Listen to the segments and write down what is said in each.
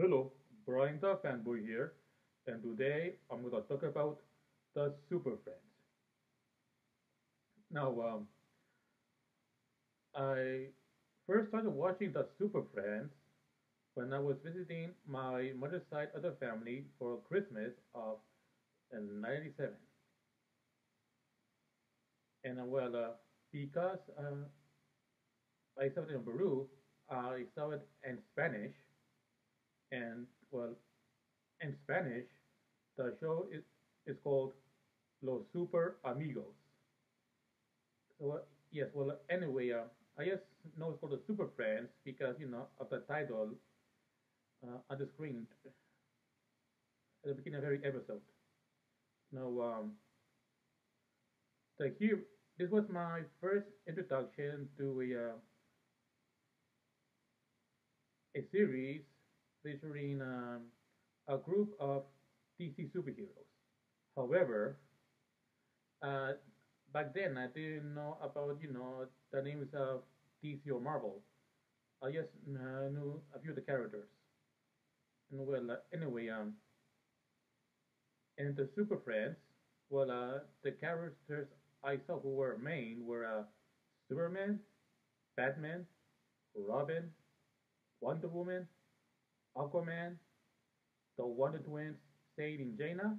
Hello, Brian the Fanboy here, and today I'm going to talk about the Super Friends. Now, I first started watching the Super Friends when I was visiting my mother's side of the family for Christmas of '97, and because I saw it in Peru, I saw it in Spanish, and in Spanish, the show is called Los Super Amigos. So yes, anyway, I just know it's called the Super Friends because of the title on the screen at the beginning of every episode. Now, the here this was my first introduction to a series featuring a group of DC superheroes. However, uh, back then I didn't know about the names of DC or Marvel. I just knew a few of the characters. And anyway, in the Super Friends, the characters I saw who were main were Superman, Batman, Robin, Wonder Woman, Aquaman, the Wonder Twins, Sadie and Jaina,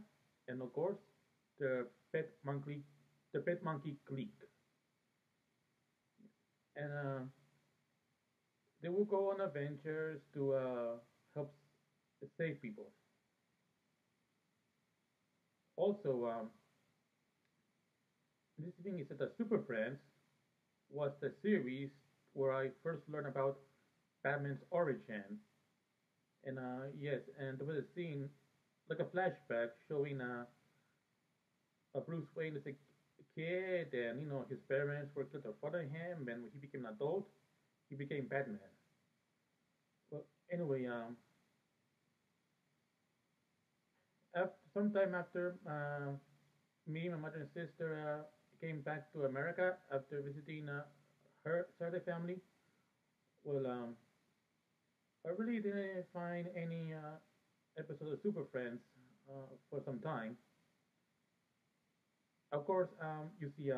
and of course the Pet Monkey, the Pet Monkey Clique. And they will go on adventures to help save people. Also, this thing is that the Super Friends was the series where I first learned about Batman's origin. And yes, and there was a scene, like a flashback showing a Bruce Wayne as a kid, and his parents were killed or fought him, and when he became an adult, he became Batman. Well, anyway, sometime after me, my mother and sister came back to America after visiting her side of the family. Well, I really didn't find any episode of Super Friends for some time. Of course, you see,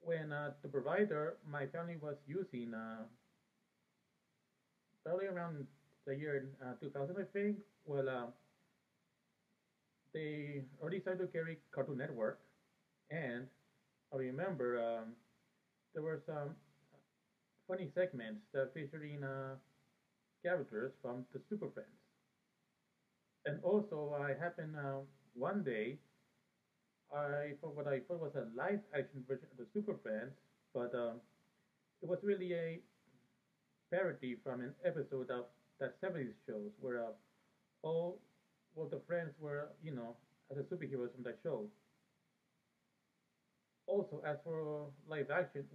when the provider my family was using, probably around the year 2000, I think. They already started to carry Cartoon Network, and I remember there were some funny segments that featuring characters from the Super Friends. And also, I happened one day, I thought what I thought was a live action version of the Super Friends, but it was really a parody from an episode of that '70s shows where all the friends were, as a superheroes from that show. Also, as for live action,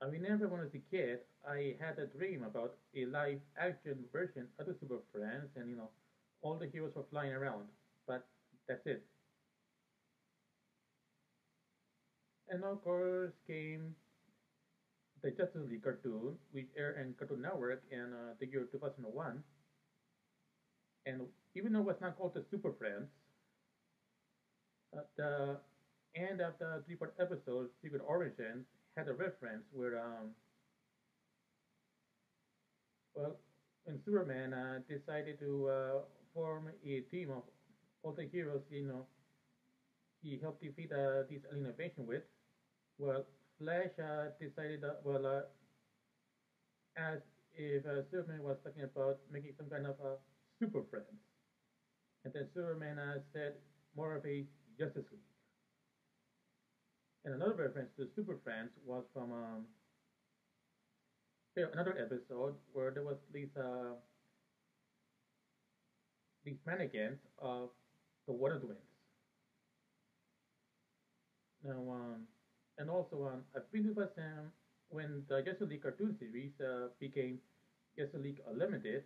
I remember when I was a kid, I had a dream about a live action version of the Super Friends, and all the heroes were flying around. But that's it. And of course came the Justice League cartoon, which aired in Cartoon Network in the year 2001. And even though it was not called the Super Friends, the end of the three-part episode, Secret Origins, had a reference where, well, when Superman decided to form a team of all the heroes, he helped defeat this alien invasion with. Well, Flash decided, asked if Superman was talking about making some kind of super friends. And then Superman said more of a Justice League. And another reference to Super Friends was from another episode where there was these mannequins of the Water Twins. Now, and also, I think it was when the Justice League cartoon series became Justice League Unlimited.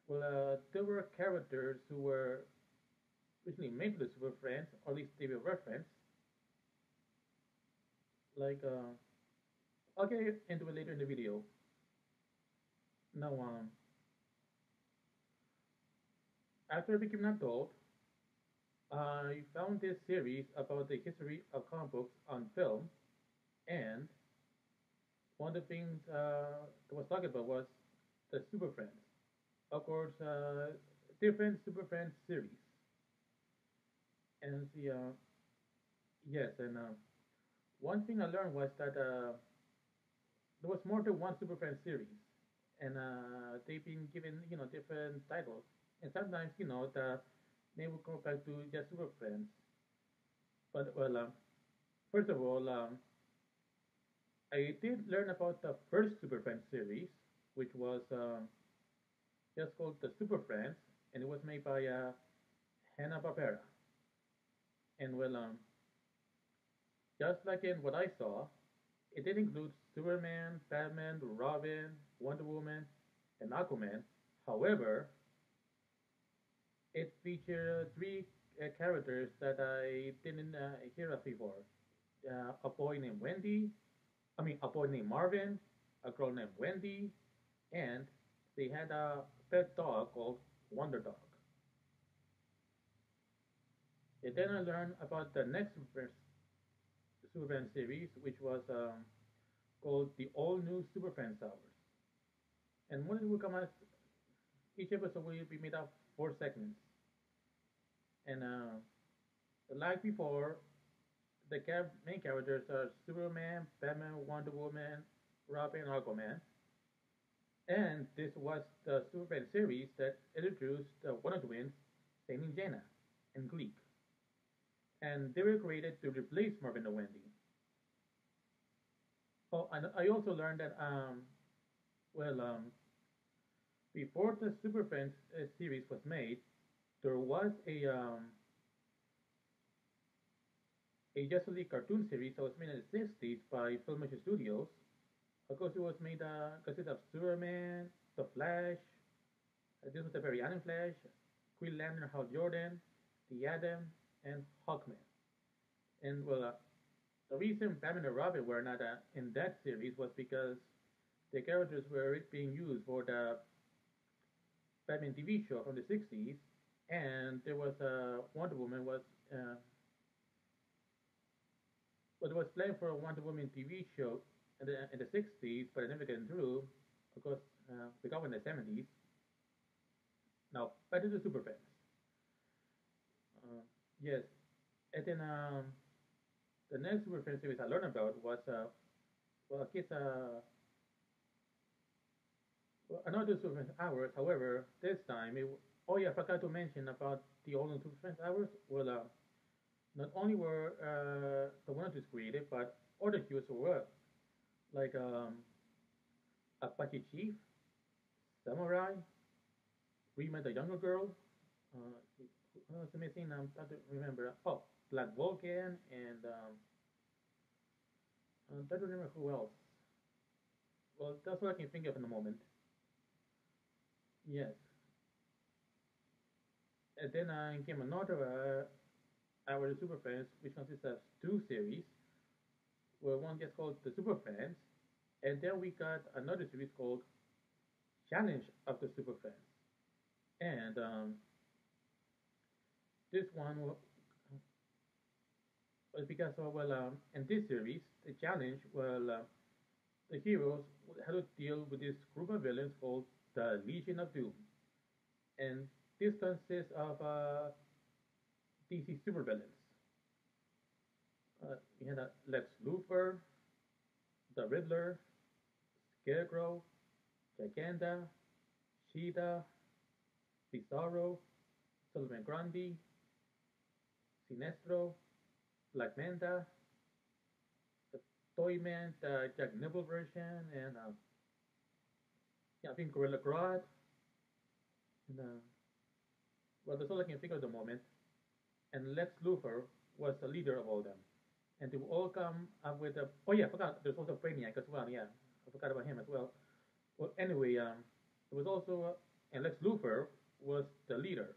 There were characters who were originally made for the Super Friends, or at least they were referenced. Like, I'll get into it later in the video. Now, After I became an adult, I found this series about the history of comic books on film, and one of the things that was talked about was the Super Friends. Of course, different Super Friends series, and the yes, and one thing I learned was that there was more than one Super Friends series, and they've been given different titles, and sometimes the name will go back to just Super Friends. But well, first of all, I did learn about the first Super Friends series, which was just called the Super Friends, and it was made by Hanna Barbera. And well, just like in what I saw, it did include Superman, Batman, Robin, Wonder Woman, and Aquaman. However, it featured three characters that I didn't hear of before. A boy named Wendy, a boy named Marvin, a girl named Wendy, and they had a pet dog called Wonder Dog. And then I learned about the next Superman series, which was called the All New Super Friends Hours. And when it will come out, each episode will be made up 4 segments. And like before, the main characters are Superman, Batman, Wonder Woman, Robin, and Aquaman. And this was the Superman series that introduced one of the twins, naming Jenna and Gleek. And they were created to replace Marvin and Wendy. Oh, and I also learned that well before the Super Friends series was made, there was a Justice League cartoon series that was made in the 60s by Filmation Studios. Of course, it was made consisted of Superman, The Flash, this was the very Iron Flash, Green Lantern Hal Jordan, The Atom, and Hawkman. And well, the reason Batman and Robin were not in that series was because the characters were being used for the Batman TV show from the 60s, and there was Wonder Woman was well, it was planned for a Wonder Woman TV show in the 60s, but it never came through. Of course, we got one in the 70s. Now, back to the Super Friends. Yes, and then the next Super Friends series I learned about was well, I guess well, another Super Friends hours. However, this time oh yeah, I forgot to mention about the old Super Friends hours. Well, not only were the ones created, but other heroes were like Apache Chief, Samurai, Rima the Younger Girl. Who else am I missing? I'm trying to remember. Oh, Black Vulcan, and I'm trying to remember who else. Well, that's what I can think of in the moment. Yes. And then came another our Super Friends, which consists of two series. Where one gets called the Super Friends, and then we got another series called Challenge of the Super Friends. And this one was because well, in this series, the challenge, well, the heroes had to deal with this group of villains called the Legion of Doom, and this consists of DC supervillains. We had Lex Luthor, the Riddler, Scarecrow, Giganta, Cheetah, Pizarro, Sullivan Grundy, Sinestro, Black Manta, the Toyman, the Jack Nibble version, and yeah, I think Gorilla Grodd. And, well, that's all I can think of at the moment. And Lex Luthor was the leader of all them. And they will all come up with a. Oh yeah, I forgot. There's also Brainiac as well. Yeah, I forgot about him as well. Well, anyway, there was also and Lex Luthor was the leader,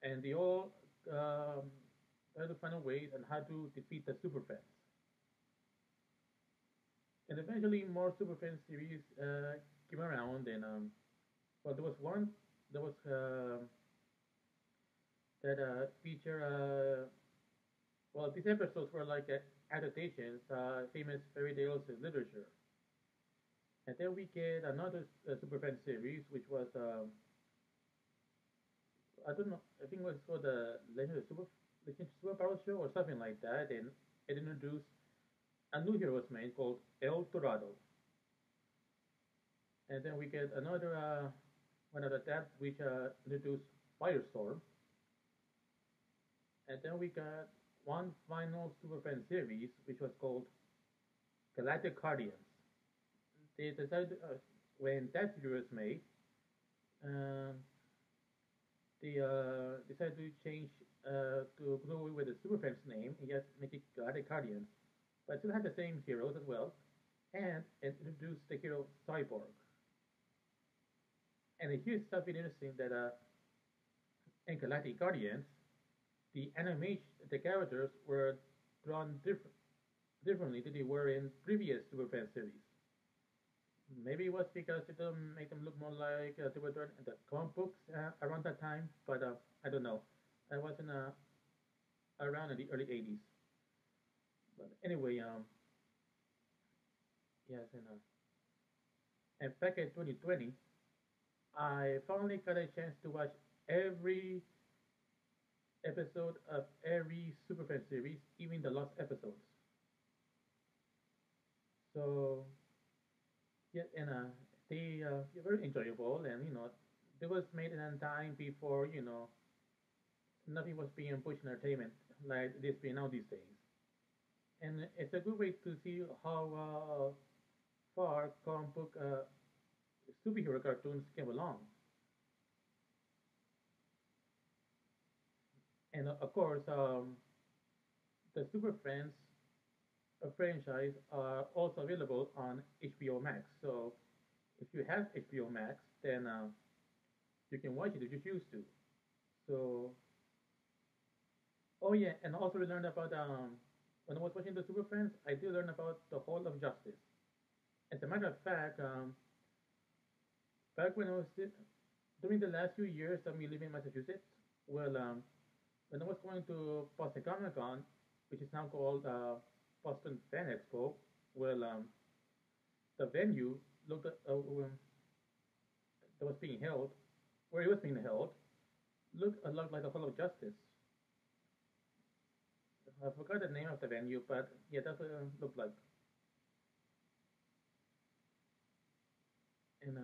and they all tried to find a way on how to defeat the Super Friends. And eventually, more Super Friends series came around, and well, there was one. There was that feature well, these episodes were like adaptations, famous fairy tales and literature. And then we get another Super Fan series, which was I don't know, I think it was called the Legend of Superpower show or something like that, and it introduced a new hero was made called El Dorado. And then we get another one of that which introduced Firestorm, and then we got one final Super Fan series which was called Galactic Guardians. They decided when that series was made, um, they decided to change to go away with the Super Fans name and just make it Galactic Guardians, but still had the same heroes as well, and it introduced the hero Cyborg. And here's something interesting that in Galactic Guardians, the animation, the characters were drawn differently than they were in previous Super Fan series. Maybe it was because it didn't make them look more like they were drawn in the comic books around that time, but I don't know. I wasn't around in the early 80s. But anyway, yes, and back in 2020, I finally got a chance to watch every episode of every Superfan series, even the lost episodes. So yeah, and they're very enjoyable, and they was made in a time before nothing was being pushed in entertainment like it is being now these days, and it's a good way to see how far comic book superhero cartoons came along, and of course the Super Friends franchise are also available on HBO Max. So if you have HBO Max, then you can watch it if you choose to. So, oh yeah, and also we learned about when I was watching the Super Friends, I did learn about the Hall of Justice. As a matter of fact, back when I was during the last few years of me living in Massachusetts, well, when I was going to Boston Comic Con, which is now called Boston Fan Expo, well, the venue looked that was being held, where it was being held, looked a lot like the Hall of Justice. I forgot the name of the venue, but yeah, that's what it looked like. And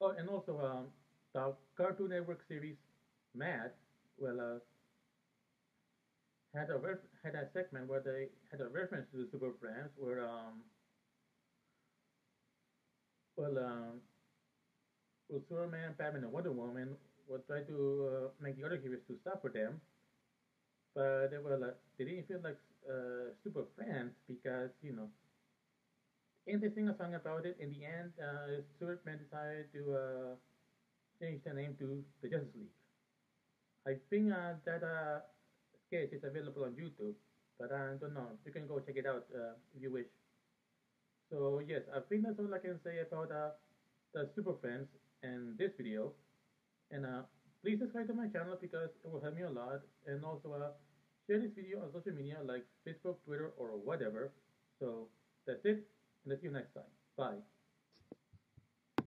oh, and also the Cartoon Network series Mad, well, had a segment where they had a reference to the Super Friends, where well, well, Superman, Batman, and Wonder Woman would try to make the other heroes to stop for them, but they didn't feel like super friends because and they sing a song about it. In the end, Superman decided to change the name to the Justice League. I think that sketch is available on YouTube, but I don't know. You can go check it out if you wish. So yes, I think that's all I can say about the super fans in this video. And please subscribe to my channel because it will help me a lot. And also share this video on social media like Facebook, Twitter, or whatever. So that's it, and I'll see you next time. Bye.